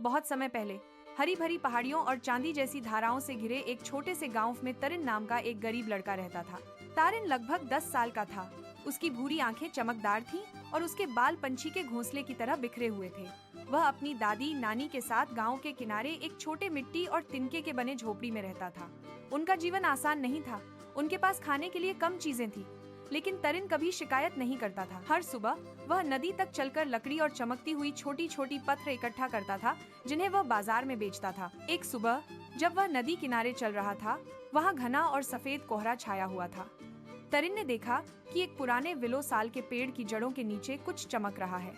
बहुत समय पहले हरी भरी पहाड़ियों और चांदी जैसी धाराओं से घिरे एक छोटे से गांव में तरिन नाम का एक गरीब लड़का रहता था। तारिन लगभग 10 साल का था। उसकी भूरी आंखें चमकदार थीं और उसके बाल पंछी के घोंसले की तरह बिखरे हुए थे। वह अपनी दादी नानी के साथ गांव के किनारे एक छोटे मिट्टी और तिनके के बने झोपड़ी में रहता था। उनका जीवन आसान नहीं था। उनके पास खाने के लिए कम चीजें थी, लेकिन तरिन कभी शिकायत नहीं करता था। हर सुबह वह नदी तक चलकर लकड़ी और चमकती हुई छोटी छोटी पत्थर इकट्ठा करता था, जिन्हें वह बाजार में बेचता था। एक सुबह जब वह नदी किनारे चल रहा था, वहाँ घना और सफेद कोहरा छाया हुआ था। तरिन ने देखा कि एक पुराने विलो साल के पेड़ की जड़ों के नीचे कुछ चमक रहा है।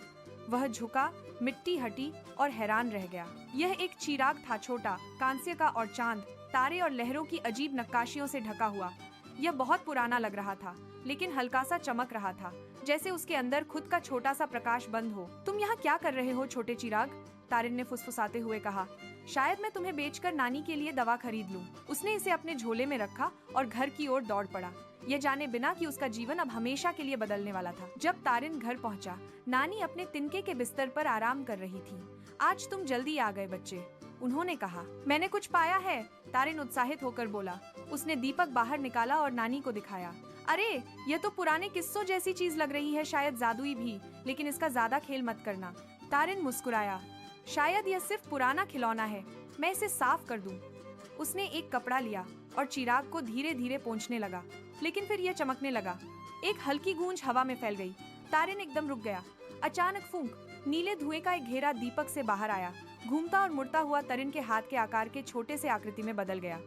वह झुका, मिट्टी हटी और हैरान रह गया। यह एक चिराग था, छोटा, कांस्य का और चांद, तारे और लहरों की अजीब नक्काशियों से ढका हुआ। यह बहुत पुराना लग रहा था, लेकिन हल्का सा चमक रहा था, जैसे उसके अंदर खुद का छोटा सा प्रकाश बंद हो। तुम यहाँ क्या कर रहे हो छोटे चिराग? तारिन ने फुसफुसाते हुए कहा। शायद मैं तुम्हें बेचकर नानी के लिए दवा खरीद लूं। उसने इसे अपने झोले में रखा और घर की ओर दौड़ पड़ा, यह जाने बिना कि उसका जीवन अब हमेशा के लिए बदलने वाला था। जब तारिन घर पहुंचा, नानी अपने तिनके के बिस्तर पर आराम कर रही थी। आज तुम जल्दी आ गए बच्चे, उन्होंने कहा। मैंने कुछ पाया है, तारिन उत्साहित होकर बोला। उसने दीपक बाहर निकाला और नानी को दिखाया। अरे, यह तो पुराने किस्सों जैसी चीज लग रही है, शायद जादुई भी, लेकिन इसका ज्यादा खेल मत करना। तारिन मुस्कुराया। शायद यह सिर्फ पुराना खिलौना है, मैं इसे साफ कर दूं। उसने एक कपड़ा लिया और चिराग को धीरे धीरे पोंछने लगा, लेकिन फिर यह चमकने लगा। एक हल्की गूंज हवा में फैल गई। तारिन एकदम रुक गया। अचानक फूंक, नीले धुएं का एक घेरा दीपक से बाहर आया, घूमता और मुड़ता हुआ तरिन के हाथ के आकार के छोटे से आकृति में बदल गया।